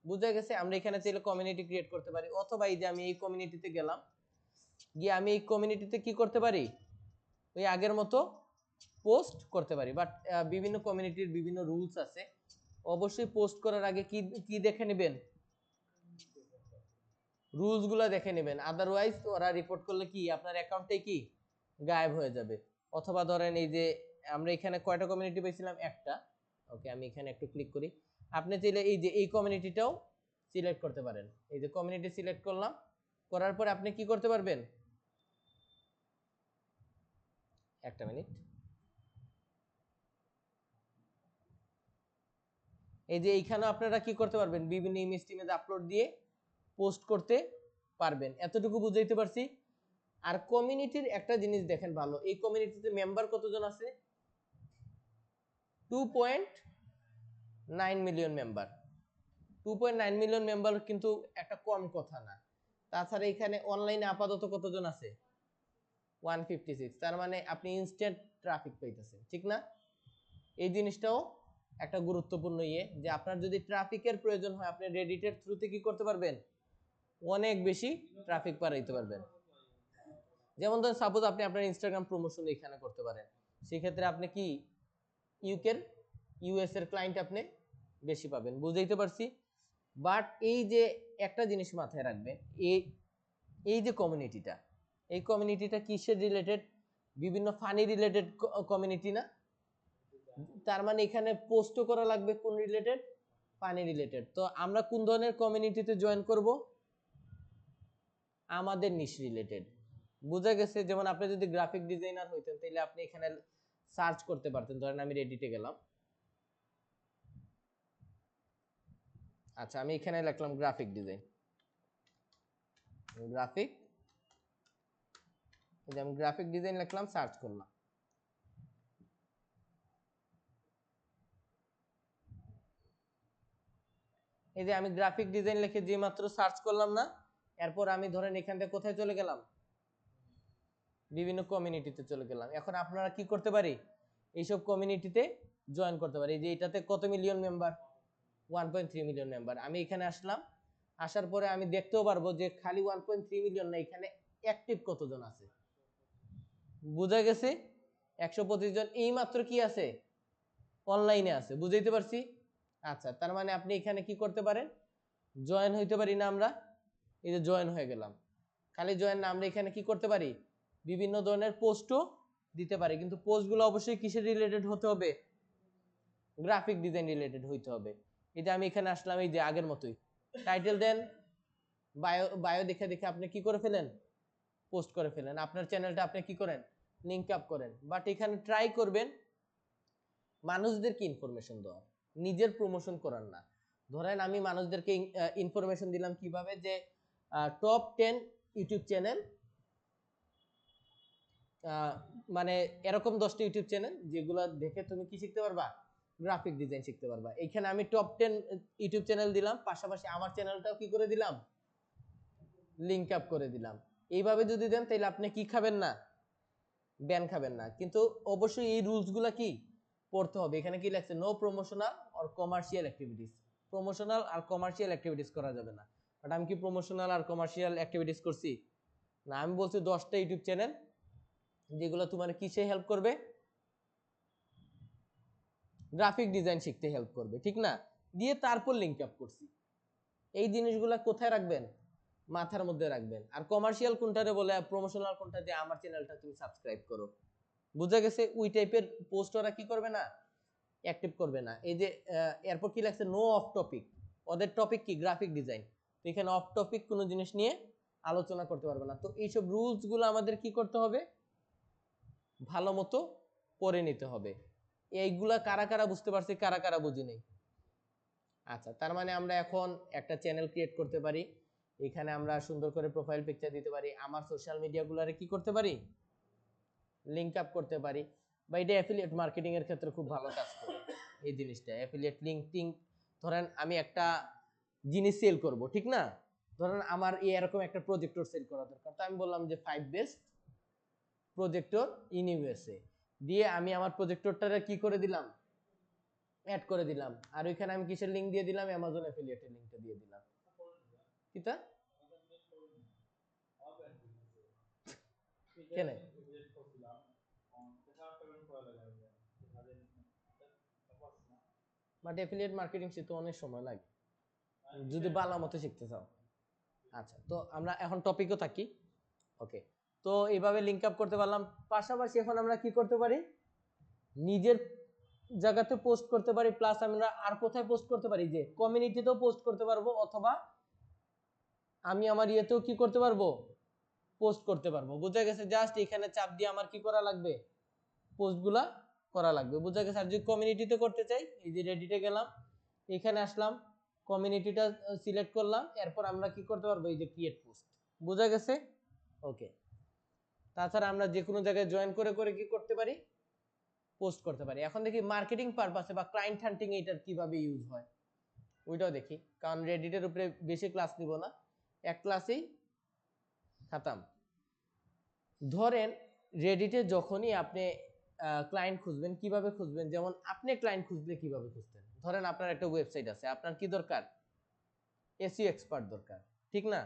বুঝা গেছে? আমরা এখানে চাইলে কমিউনিটি ক্রিয়েট করতে পারি, অথবা এই যে আমি এই কমিউনিটিতে গেলাম, গিয়ে আমি এই কমিউনিটিতে কি করতে পারি, ওই আগের মতো পোস্ট করতে পারি। বাট বিভিন্ন কমিউনিটির বিভিন্ন রুলস আছে। অবশ্যই পোস্ট করার আগে কি কি দেখে নেবেন, রুলস গুলা দেখে নেবেন। আদারওয়াইজ ওরা রিপোর্ট করলে কি আপনার অ্যাকাউন্টে কি গায়েব হয়ে যাবে। অথবা ধরেন এই যে আমরা এখানে কয়টা কমিউনিটি পেয়েছিলাম, একটা। ওকে, আমি এখানে একটু ক্লিক করি। আপনি চাইলে এই যে এই কমিউনিটিটাও সিলেক্ট করতে পারেন। এই যে কমিউনিটি সিলেক্ট করলাম, করার পর আপনি কি করতে পারবেন, একটা মিনিট। এই যে এইখানেও আপনারা কি করতে পারবেন, বিভিন্ন ইমেজ টিমেজ আপলোড দিয়ে পোস্ট করতে পারবেন। এতটুকু বুঝাইতে পারছি? আর কমিউনিটির একটা জিনিস দেখেন ভালো, এই কমিউনিটিতে মেম্বার কতজন আছে, 2.9 মিলিয়ন মেম্বার। 2.9 মিলিয়ন মেম্বার কিন্তু একটা কম কথা না। তাছাড়া এখানে অনলাইনে আপাতত কতজন আছে, 156। তার মানে আপনি ইনস্ট্যান্ট ট্রাফিক পাইতেছেন, ঠিক না? এই জিনিসটাও একটা গুরুত্বপূর্ণ ইয়ে, যে আপনার যদি ট্রাফিকের প্রয়োজন হয় আপনি রেডিটের থ্রুতে কি করতে পারবেন, অনেক বেশি ট্রাফিক পাঠাইতে পারবেন। যেমন ধরেন সাপোজ আপনি আপনার ইনস্টাগ্রাম প্রমোশন এখানে করতে পারেন, সেক্ষেত্রে আপনি কি ইউএস এর ক্লায়েন্ট আপনি বেশি পাবেন। বুঝাইতে পারছি? বাট এই যে একটা জিনিস মাথায় রাখবেন, এই যে কমিউনিটিটা, এই কমিউনিটিটা কিসের রিলেটেড, বিভিন্ন ফানি রিলেটেড কমিউনিটি না? তার মানে এখানে পোস্টও করা লাগবে কোন রিলেটেড, ফানি রিলেটেড। তো আমরা কোন ধরনের কমিউনিটিতে জয়েন করব, আমাদের নিশ রিলেটেড। বুঝা গেছে? যেমন আপনি যদি গ্রাফিক ডিজাইনার হইতেন তাহলে আপনি এখানে সার্চ করতে পারতেন। ধরেন আমি রেডিটে গেলাম, আচ্ছা আমি এখানে লিখলাম গ্রাফিক ডিজাইন, গ্রাফিক, এই যে আমি গ্রাফিক ডিজাইন লিখলাম, সার্চ করলাম। এই যে আমি গ্রাফিক ডিজাইন লিখে যে মাত্র সার্চ করলাম না, এরপর আমি ধরেন এখান থেকে কোথায় চলে গেলাম, বিভিন্ন কমিউনিটিতে চলে গেলাম। এখন আপনারা কি করতে পারি, এইসব কমিউনিটিতে জয়েন করতে পারি। এই যে এটাতে কত মিলিয়ন মেম্বার, 1.3 মিলিয়ন মেম্বার। আমি এখানে আসলাম, আসার পরে আমি দেখতেও পারবো যে খালি 1.3 মিলিয়ন না, এখানে অ্যাক্টিভ কতজন আছে। বুঝা গেছে? 125 জন এই মাত্র কি আছে, অনলাইনে আছে। বুঝাইতে পারছি? আচ্ছা, তার মানে আপনি এখানে কি করতে পারেন, জয়েন হইতে পারি না আমরা? এই যে জয়েন হয়ে গেলাম। খালি জয়েন না, আমরা এখানে কি করতে পারি, বিভিন্ন ধরনের পোস্টও দিতে পারি। কিন্তু পোস্টগুলো অবশ্যই কিসের রিলেটেড হতে হবে, গ্রাফিক ডিজাইন রিলেটেড হইতে হবে। এটা আমি এখানে আসলাম, এই যে আগের মতোই টাইটেল দেন, বায়ো বায়ো দেখে দেখে আপনি কি করে ফেলেন, পোস্ট করে ফেলেন। আপনার চ্যানেলটা আপনি কি করেন, লিংক আপ করেন। বাট এখানে ট্রাই করবেন মানুষদেরকে ইনফরমেশন দেওয়ার, নিজের প্রমোশন করার না। ধরেন আমি মানুষদেরকে ইনফরমেশন দিলাম কিভাবে, যে টপ 10 ইউটিউব চ্যানেল, মানে এরকম 10টা ইউটিউব চ্যানেল যেগুলো দেখে তুমি কি শিখতে পারবা, গ্রাফিক ডিজাইন শিখতে পারবা। এখানে আমি টপ 10 ইউটিউব চ্যানেল দিলাম, পাশাপাশি আমার চ্যানেলটাও কি করে দিলাম, লিংক আপ করে দিলাম। এইভাবে যদি দেন তাহলে আপনি কি খাবেন না, ব্যান খাবেন না। কিন্তু অবশ্যই এই রুলস গুলা কি পড়তে হবে। এখানে কি লাগছে, no promotional or commercial activities. Promotional আর কমার্শিয়াল অ্যাক্টিভিটিস করা যাবে না, বাট আমি কি প্রমোশনাল আর কমার্শিয়াল অ্যাক্টিভিটিস করছি? না, আমি বলছি 10টা ইউটিউব চ্যানেল যেগুলো তোমার কিসে হেল্প করবে, গ্রাফিক ডিজাইন শিখতে হেল্প করবে, ঠিক না? দিয়ে তারপর লিঙ্ক আপ করছি। এই জিনিসগুলো কোথায় রাখবেন? মাথার মধ্যে রাখবেন। আর কমার্শিয়াল কোনটারে বলে, প্রমোশনাল কোনটা, দিয়ে আমার চ্যানেলটা তুমি সাবস্ক্রাইব করো। বুঝা গেছে? ওই টাইপের পোস্ট ওরা কি করবে না, অ্যাক্টিভ করবে না। এই যে এরপর কি লাগছে, নো অফ টপিক। ওদের টপিক কি, গ্রাফিক ডিজাইন। তো এখানে অফ টপিক কোনো জিনিস নিয়ে আলোচনা করতে পারবে না। তো এইসব রুলস গুলো আমাদের কি করতে হবে, ভালো মতো পড়ে নিতে হবে। এইগুলা কারা কারা বুঝতে পারছি, কারা কারা বুঝি নেই? আচ্ছা, তার মানে আমরা এখন একটা চ্যানেল ক্রিয়েট করতে পারি। এখানে আমরা সুন্দর করে প্রোফাইল পিকচার দিতে পারি। আমার সোশ্যাল মিডিয়াগুলোরে কি করতে পারি, লিংক আপ করতে পারি। বা এটা অ্যাফিলিয়েট মার্কেটিং এর ক্ষেত্রে খুব ভালো কাজ করে এই জিনিসটা, অ্যাফিলিয়েট লিঙ্কিং। ধরেন আমি একটা জিনিস সেল করব, ঠিক না? ধরেন আমার এরকম একটা প্রজেক্টর সেল করা দরকার, তো আমি বললাম যে 5 বেস্ট প্রজেক্টর ইন ইউএসএ, দিয়ে আমি আমার প্রজেক্টরটারে কি করে দিলাম, অ্যাড করে দিলাম। আর ওইখানে আমি কিসের লিংক দিয়ে দিলাম, অ্যামাজন অ্যাফিলিয়েটের লিংকটা দিয়ে দিলাম। কিটা কেন? বাট অ্যাফিলিয়েট মার্কেটিং শিখতে অনেক সময় লাগে যদি ভালো মতো শিখতে চাও। আচ্ছা, তো আমরা এখন টপিকও থাকি। ওকে, তো এইভাবে লিংক আপ করতে পারলাম। পাশাপাশি এখন আমরা কি করতে পারি, নিজের জায়গাতে পোস্ট করতে পারি, প্লাস আমরা আর কোথায় পোস্ট করতে পারি, যে কমিউনিটিতেও পোস্ট করতে পারবো, অথবা আমি আমার ইয়েতেও কি করতে পারবো, পোস্ট করতে পারবো। বুঝা গেছে? জাস্ট এখানে চাপ দিয়ে আমার কি করা লাগবে, পোস্টগুলা করা লাগবে। বুঝা গেছে? আর যদি কমিউনিটিতে করতে চাই, এই যে রেডিটে গেলাম, এখানে আসলাম, কমিউনিটিটা সিলেক্ট করলাম, এরপর আমরা কি করতে পারবো, এই যে ক্রিয়েট পোস্ট। বুঝা গেছে? ওকে। তাছাড়া আমরা যে কোনো জায়গায় জয়েন করে করে কি করতে পারি, পোস্ট করতে পারি। এখন দেখি মার্কেটিং পারপাসে বা ক্লায়েন্ট হান্টিং এটার কিভাবে ইউজ হয় ওইটাও দেখি, কারণ রেডিটের উপরে বেশি ক্লাস নিব না, এক ক্লাসেই খাতাম। ধরেন রেডিটে যখনই আপনি ক্লায়েন্ট খুঁজবেন, কিভাবে খুঁজবেন, যেমন আপনি ক্লায়েন্ট খুঁজলে কিভাবে খুঁজতেন, ধরেন আপনার একটা ওয়েবসাইট আছে, আপনার কি দরকার, এসইও এক্সপার্ট দরকার, ঠিক না?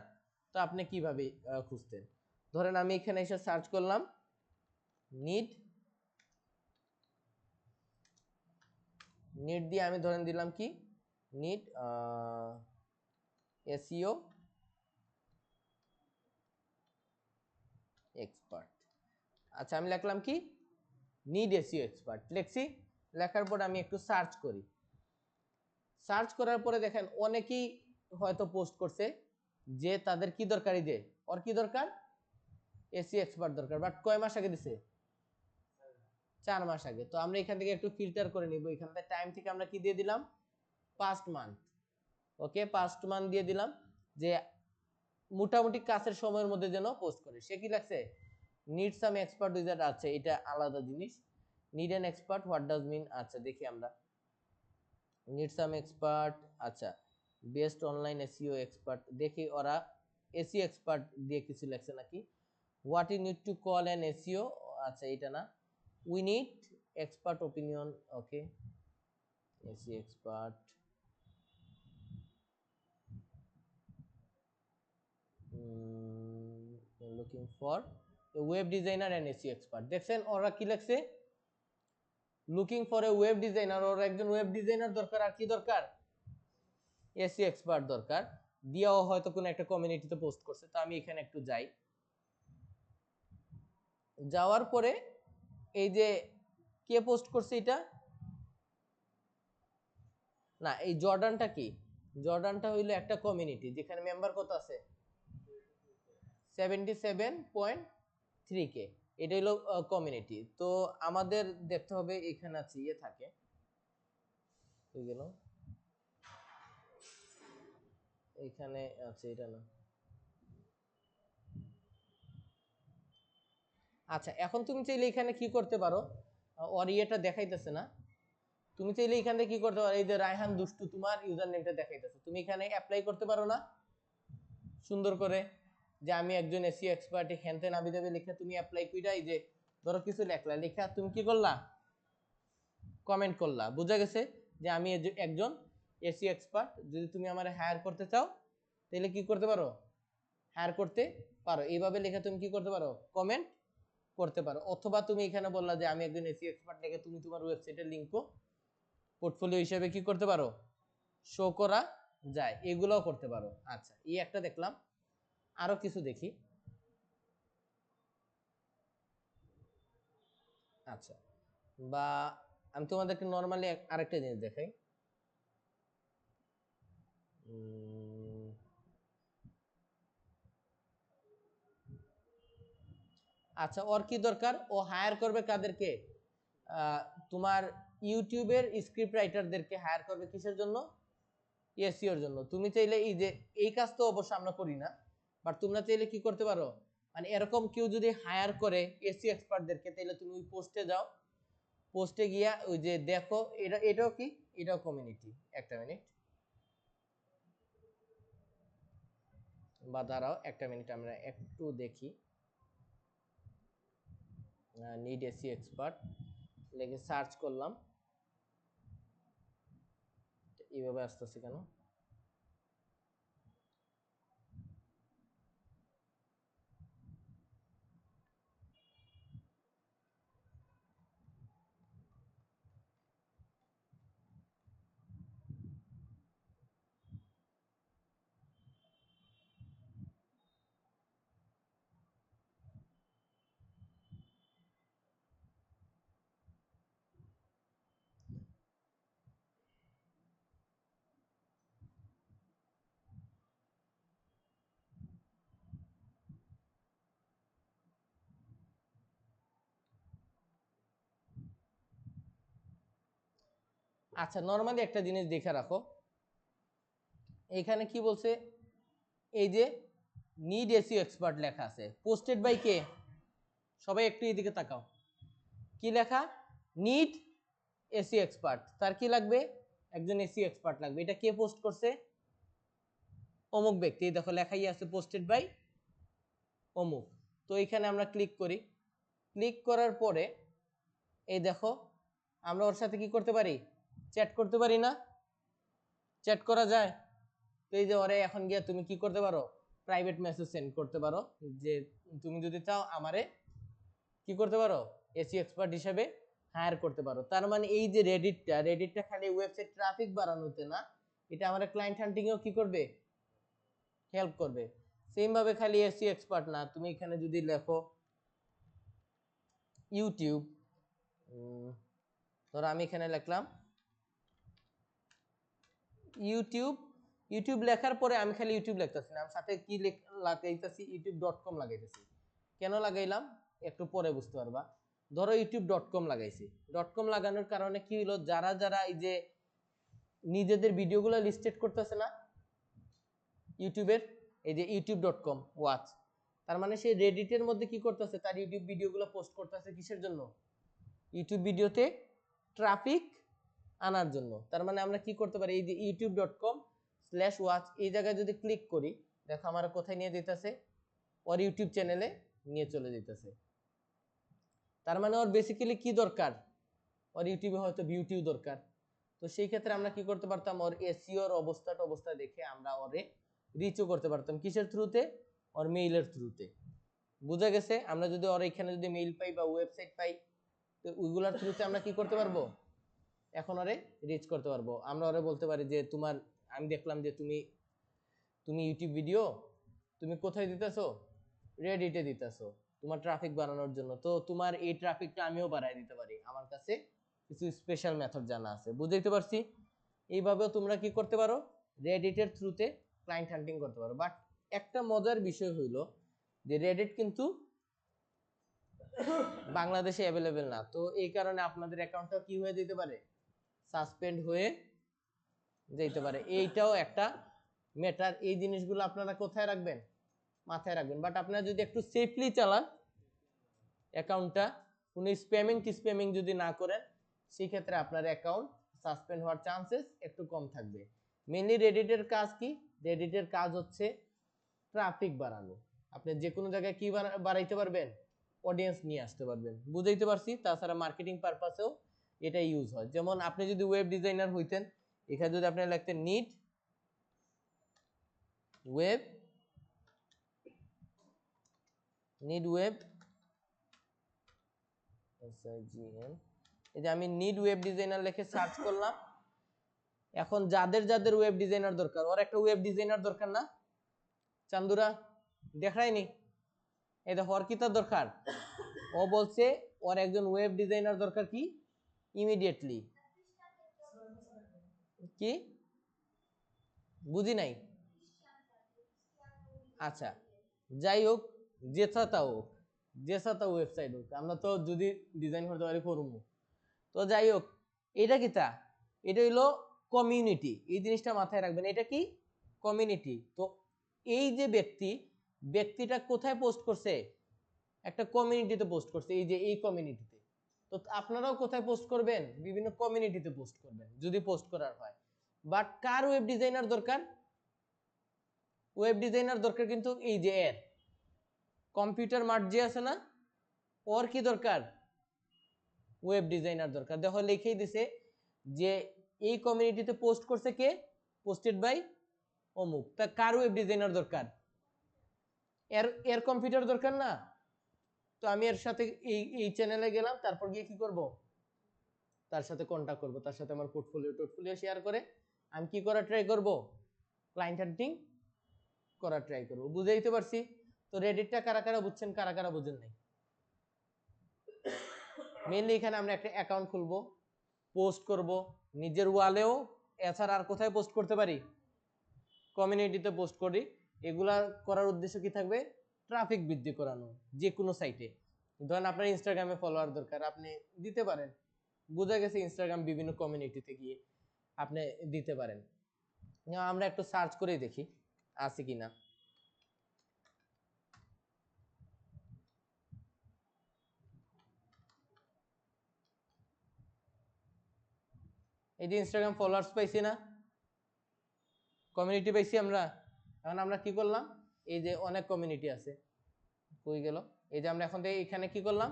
তো আপনি কিভাবে খুঁজতেন, ধরেন আমি এখানে এসে সার্চ করলাম নিড, নিড দিয়ে আমি ধরেন দিলাম কি, নিড এসইও এক্সপার্ট। আচ্ছা, আমি লিখলাম কি, নিড এসইও এক্সপার্ট লিখছি। লেখার পর আমি একটু সার্চ করি। সার্চ করার পরে দেখেন অনেকেই হয়তো পোস্ট করছে যে তাদের কি দরকার, এই যে ওর কি দরকার, এসইও এক্সপার্ট দরকার, বাট কয় মাস আগে দিছে, 4 মাস আগে। তো আমরা এখান থেকে একটু ফিল্টার করে নিব। এখান থেকে টাইম থেকে আমরা কি দিয়ে দিলাম, পাস্ট মান্থ। ওকে, পাস্ট মান্থ দিয়ে দিলাম, যে মোটামুটি কাছের সময়ের মধ্যে যেন পোস্ট করে। সে কি লাগছে, নিড সাম এক্সপার্ট উইজার। আছে, এটা আলাদা জিনিস। Need an expert, what does mean. আচ্ছা, দেখি আমরা নিড সাম এক্সপার্ট। আচ্ছা, বেস্ট অনলাইন এসইও এক্সপার্ট, দেখি ওরা এসইও এক্সপার্ট দিয়ে কিছু লেখছে নাকি। What you need to call an SEO. আচ্ছা, এটা না, we need expert opinion. Okay, SEO expert, looking for web designer and SEO expert. দেখছেন ওরা কি লেখছে, looking for a web designer. ওর একজন ওয়েব ডিজাইনার দরকার, আর কি দরকার, এসইও এক্সপার্ট দরকার। দিয়াও হয়তো কোনো একটা কমিউনিটিতে পোস্ট করছে। তো আমি এখানে একটু যাই, যাওয়ার পরে এই যে কে পোস্ট করছে এটা, না এই জর্ডানটা কি, জর্ডানটা হইলো একটা কমিউনিটি যেখানে মেম্বার কত আছে, 77.3K। এটা হলো কমিউনিটি। তো আমাদের দেখতে হবে, এখানে আছে ইয়ে থাকে, হয়ে গেল, এখানে আছে, এটা না। আচ্ছা, এখন তুমি চাইলে এখানে কি করতে পারো, ওর ইয়েটা দেখাইতেছে না, তুমি চাইলে এখান থেকে কি করতে পারো, এই যে রায়হান দুষ্টু তোমার ইউজার নেমটা দেখাইতেছে, তুমি এখানে অ্যাপ্লাই করতে পারো না সুন্দর করে, যে আমি একজন এসইও এক্সপার্ট, হ্যানতেন আবিদাবি লেখা তুমি অ্যাপ্লাই কইরা, এই যে ধরো কিছু লেখলা, লেখা তুমি কি করলা, কমেন্ট করলা। বুঝা গেছে? যে আমি একজন এসি এক্সপার্ট, যদি তুমি আমার হায়ার করতে চাও তাহলে কি করতে পারো, হায়ার করতে পারো। এইভাবে লেখা তুমি কি করতে পারো, কমেন্ট করতে পারো। অথবা তুমি এখানে বললা যে আমি একজন এসি এক্সপার্ট, লিখে তুমি তোমার ওয়েবসাইটের লিংকও পোর্টফোলিও হিসেবে কি করতে পারো, শো করা যায়, এগুলোও করতে পারো। আচ্ছা, এই একটা দেখলাম, আরো কিছু দেখি। আচ্ছা, বা আমি তোমাদেরকে নর্মালি আরেকটা জিনিস দেখাই। আচ্ছা, ওর কি দরকার, ও হায়ার করবে কাদেরকে, তোমার ইউটিউবের স্ক্রিপ্ট রাইটারদেরকে হায়ার করবে, কিসের জন্য, এসইওর জন্য। তুমি চাইলে এই যে এই কাজ তো অবশ্য আমরা করি না, বাট তোমরা চাইলে কি করতে পারো, মানে এরকম কেউ যদি হায়ার করে এসি এক্সপার্টদেরকে, তাহলে তুমি ওই পোস্টে যাও, পোস্টে গিয়া ওই যে দেখো, এটাও কি, এটাও কমিউনিটি। একটা মিনিট, বা দাঁড়াও একটা মিনিট, আমরা একটু দেখি। নিড এসি এক্সপার্ট লিখে সার্চ করলাম, এইভাবে আসতেছে কেন। আচ্ছা, নরমালি একটা জিনিস দেখে রাখো, এখানে কি বলছে, এই যে নিড এসইও এক্সপার্ট লেখা আছে, পোস্টেড বাই কে, সবাই একটু এদিকে তাকাও, কি লেখা, নিড এসি এক্সপার্ট, তার কি লাগবে, একজন এসি এক্সপার্ট লাগবে। এটা কে পোস্ট করছে, অমুক ব্যক্তি, দেখো লেখাই আছে পোস্টেড বাই অমুক। তো এখানে আমরা ক্লিক করি, ক্লিক করার পরে এই দেখো আমরা ওর সাথে কি করতে পারি, চ্যাট করতে পারি না, চ্যাট করা যায়। তো এই যে ওরে এখন গিয়ে তুমি কি করতে পারো, প্রাইভেট মেসেজ সেন্ড করতে পারো, যে তুমি যদি চাও আমারে কি করতে পারো, এসি এক্সপার্ট হিসেবে হায়ার করতে পারো। তার মানে এই যে রেডিটটা খালি ওয়েবসাইট ট্রাফিক বাড়ানোতে না, এটা আমাদের ক্লায়েন্ট হান্টিং এও কি করবে, হেল্প করবে। সেম ভাবে খালি এসি এক্সপার্ট না, তুমি এখানে যদি লেখো ইউটিউব, ধরো আমি এখানে লিখলাম ইউটিউব, ইউটিউব লেখার পরে আমি খালি ইউটিউব লিখতেছি না, আমি সাথে কি লাগাইতেছি, youtube.com লাগাইতেছি। কেন লাগাইলাম একটু পরে বুঝতে পারবা। ধরো youtube.com লাগাইছি, .com লাগানোর কারণে কি হলো, যারা যারা এই যে নিজেদের ভিডিওগুলো লিস্টেড করতেছে না ইউটিউবের, এই যে youtube.com ওয়াচ, তার মানে সে রেডিটের মধ্যে কি করতেছে, তার ইউটিউব ভিডিওগুলো পোস্ট করতেছে কিসের জন্য, ইউটিউব ভিডিওতে ট্রাফিক আনার জন্য। তার মানে আমরা কি করতে পারি, এই যে youtube.com/watch এই জায়গায় যদি ক্লিক করি, দেখো আমার কোথায় নিয়ে যেতেছে, ওর ইউটিউব চ্যানেলে নিয়ে চলে যেতেছে। তার মানে ওর বেসিক্যালি কি দরকার, ওর ইউটিউবে হয়তো ভিউ দরকার। তো সেই ক্ষেত্রে আমরা কি করতে পারতাম, ওর এসইওর অবস্থা দেখে আমরা ওরে রিচও করতে পারতাম, কিসের থ্রুতে, ওর মেইলের থ্রুতে। বুঝা গেছে, আমরা যদি ওর এখানে যদি মেইল পাই বা ওয়েবসাইট পাই, তো ওইগুলোর থ্রুতে আমরা কি করতে পারবো, এখন ওরে রিচ করতে পারবো। আমরা ওরে বলতে পারি যে তোমার, আমি দেখলাম যে তুমি তুমি ইউটিউব ভিডিও তুমি কোথায় দিতেছো, রেডিটে দিতেছো তোমার ট্রাফিক বাড়ানোর জন্য, তো তোমার এই ট্রাফিকটা আমিও বাড়াই দিতে পারি, আমার কাছে কিছু স্পেশাল মেথড জানা আছে। বুঝাইতে পারছি, এইভাবেও তোমরা কি করতে পারো, রেডিটের থ্রুতে ক্লায়েন্ট হান্টিং করতে পারো। বাট একটা মজার বিষয় হইলো যে রেডিট কিন্তু বাংলাদেশে অ্যাভেলেবেল না, তো এই কারণে আপনাদের অ্যাকাউন্টটা কি হয়ে যেতে পারে, সাসপেন্ড হয়ে যেতে পারে। এইটাও একটা ম্যাটার, এই জিনিসগুলো আপনারা কোথায় রাখবেন, মাথায় রাখবেন। বাট আপনারা যদি একটু সেফলি চালান অ্যাকাউন্টটা, কোনো স্প্যামিং যদি না করেন, সেই ক্ষেত্রে আপনার অ্যাকাউন্ট সাসপেন্ড হওয়ার চান্সেস একটু কম থাকবে। মেইনলি রেডিটের কাজ কি, রেডিটের কাজ হচ্ছে ট্রাফিক বাড়ানো। আপনি যে কোনো জায়গায় কি বাড়াইতে পারবেন, অডিয়েন্স নিয়ে আসতে পারবেন। বুঝাইতে পারছি, তাছাড়া মার্কেটিং পারপাসেও এটা ইউজ হয়। যেমন আপনি যদি ওয়েব ডিজাইনার হইতেন, এখানে যদি আপনি লিখতেন নিড ওয়েব SIGN, এই যে আমি নিড ওয়েব ডিজাইনার লিখে সার্চ করলাম। এখন যাদের যাদের ওয়েব ডিজাইনার দরকার, ওর একটা ওয়েব ডিজাইনার দরকার না চান্দুরা, দেখায়নি? এই দেখো ওর কি তার দরকার, ও বলছে ওর একজন ওয়েব ডিজাইনার দরকার কি ইমিডিয়েটলি। কি বুঝি নাই? আচ্ছা যাই হোক, যেটা হোক, যেটা ওয়েবসাইট হোক, আমরা তো যদি ডিজাইন করতে পারি করবো। তো যাই হোক, এটা কিটা, এটা হইলো কমিউনিটি। এই জিনিসটা মাথায় রাখবেন, এটা কি কমিউনিটি। তো এই যে ব্যক্তিটা কোথায় পোস্ট করছে, একটা কমিউনিটিতে পোস্ট করছে, এই যে এই কমিউনিটিতে। তো আপনারাও কোথায় পোস্ট করবেন, বিভিন্ন কমিউনিটিতে পোস্ট করবেন যদি পোস্ট করার হয়। বাট কার ওয়েব ডিজাইনার দরকার, ওয়েব ডিজাইনার দরকার কিন্তু এই যে এর কম্পিউটার মার্ট যে আছে না, ওর কি দরকার, ওয়েব ডিজাইনার দরকার। দেখো লিখেই দিছে যে এই কমিউনিটিতে পোস্ট করছে কে, পোস্টেড বাই অমুক। তা কার ওয়েব ডিজাইনার দরকার, এর এর কম্পিউটার দরকার না। তো আমি এর সাথে এই চ্যানেলে গেলাম, তারপর গিয়ে কি করব, তার সাথে কন্টাক্ট করব, তার সাথে আমার পোর্টফোলিও শেয়ার করে আমি কি করা ট্রাই করব, ক্লায়েন্ট হান্টিং করা ট্রাই করব। বুঝাইতে পারছি? তো রেডিটটা কারা কারা বুঝছেন, কারা কারা বুঝেন নাই? মেইনলি এখানে আমরা একটা অ্যাকাউন্ট খুলবো, পোস্ট করব নিজের ওয়ালেও, এছাড়া আর কোথায় পোস্ট করতে পারি, কমিউনিটিতে পোস্ট করি। এগুলা করার উদ্দেশ্য কি থাকবে, ট্রাফিক বৃদ্ধি করানো। যে কোনো সাইটে ধরেন আপনার ইনস্টাগ্রামে ফলোয়ার দরকার, আপনি দিতে পারেন। বোঝা গেছে ইনস্টাগ্রাম বিভিন্ন কমিউনিটিতে গিয়ে আপনি দিতে পারেন। আমরা একটু সার্চ করেই দেখি আছে কিনা। এই যে ইনস্টাগ্রাম ফলোয়ার্স পাইছি না, কমিউনিটি পাইছি আমরা। এখন আমরা কি করলাম, এই যে অনেক কমিউনিটি আছে, কই গেল, এই যে আমরা এখন থেকে এখানে কি করলাম,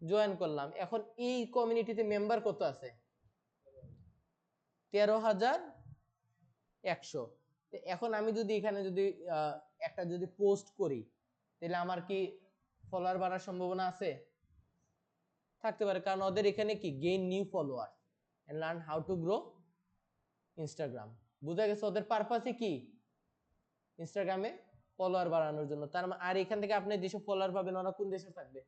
জয়েন করলাম। এখন এই কমিউনিটিতে মেম্বার কত আছে, 13,100। এখন আমি যদি এখানে যদি একটা যদি পোস্ট করি, তাহলে আমার কি ফলোয়ার বাড়ার সম্ভাবনা আছে, থাকতে পারে। কারণ ওদের এখানে কি gain new follower and learn how to grow Instagram. বুঝা গেছে ওদের পারপাসই কি, ইনস্টাগ্রামে ফলোয়ার বাড়ানোর জন্য। তার আর এখান থেকে আপনি যেসব ফলোয়ার পাবেন ওরা কোন দেশে থাকবে,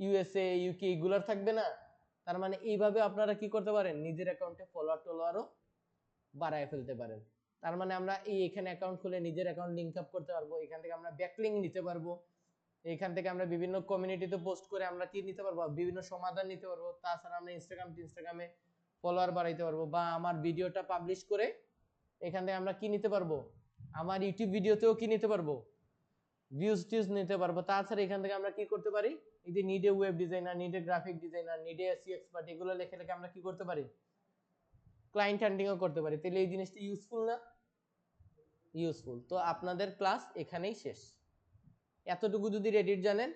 ইউএসএ ইউকে এগুলার থাকবে না। তার মানে এইভাবে আপনারা কি করতে পারেন, নিজের অ্যাকাউন্টে ফলোয়ার টলোয়ারও বাড়ায় ফেলতে পারেন। তার মানে আমরা এই এখানে অ্যাকাউন্ট খুলে নিজের অ্যাকাউন্ট লিংক আপ করতে পারবো, এখান থেকে আমরা ব্যাকলিংক নিতে পারবো, এখান থেকে আমরা বিভিন্ন কমিউনিটিতে পোস্ট করে আমরা কি নিতে পারবো, বিভিন্ন সমাধান নিতে পারবো। তাছাড়া আমরা ইনস্টাগ্রামে ফলোয়ার বাড়াইতে পারবো, বা আমার ভিডিওটা পাবলিশ করে এখান থেকে আমরা কি নিতে পারবো, আমার ইউটিউব ভিডিওতেও কি নিতে পারবো, ভিউজ টিউজ নিতে পারবো। তাছাড়া এখান থেকে আমরা কি করতে পারি, এই যে নিডে ওয়েব ডিজাইনার, নিডে গ্রাফিক ডিজাইনার, নিডে এসইও এক্সপার্ট, এগুলো লিখে লিখে আমরা কি করতে পারি, ক্লায়েন্ট হান্টিংও করতে পারি। তাহলে এই জিনিসটা ইউজফুল না, ইউজফুল। তো আপনাদের ক্লাস এখানেই শেষ। এতটুকু যদি রেডিট জানেন,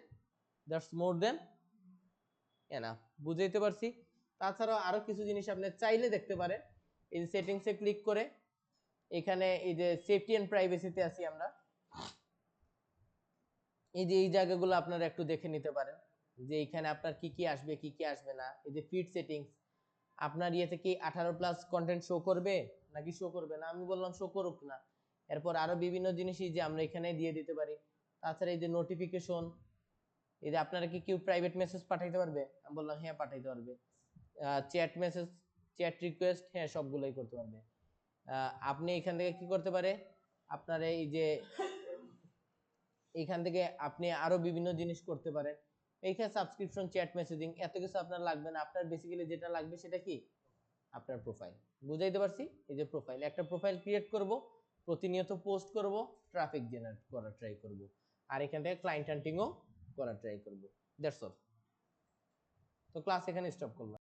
দ্যাটস মোর দেন এনাফ। বুঝাইতে পারছি? তাছাড়াও আরো কিছু জিনিস আপনি চাইলে দেখতে পারেন। এই যে সেটিংসে ক্লিক করে এখানে এই যে সেফটি এন্ড প্রাইভেসিতে আছি আমরা, এই যে এই জায়গাগুলো আপনারা একটু দেখে নিতে পারেন যে এখানে আপনার কি কি আসবে কি কি আসবে না। এই যে ফিড সেটিংস, আপনার ইয়েতে কি 18+ কন্টেন্ট শো করবে নাকি শো করবে না, আমি বললাম শো করুক না। এরপর আরো বিভিন্ন জিনিসই যে আমরা এখানে দিয়ে দিতে পারি। তাছাড়া এই যে নোটিফিকেশন, এই যে আপনারা কি কেউ প্রাইভেট মেসেজ পাঠাইতে পারবে, আমি বললাম হ্যাঁ পাঠাইতে পারবে। চ্যাট মেসেজ, চ্যাট রিকোয়েস্ট, হ্যাঁ সবগুলোই করতে পারবে। আপনি এখান থেকে কি করতে পারে, আপনার এই যে এখান থেকে আপনি আরো বিভিন্ন জিনিস করতে পারেন। এইখানে সাবস্ক্রিপশন, চ্যাট মেসেজিং, এত কিছু আপনার লাগবে না। আপনার বেসিক্যালি যেটা লাগবে সেটা কি, আপনার প্রোফাইল। বুঝাইতে পারছি? এই যে প্রোফাইল, একটা প্রোফাইল ক্রিয়েট করব, প্রতিনিয়ত পোস্ট করব, ট্রাফিক জেনারেট করার ট্রাই করব, আর এখান থেকে ক্লায়েন্ট হান্টিংও করার ট্রাই করব। That's all. তো ক্লাস এখানে স্টপ করলাম।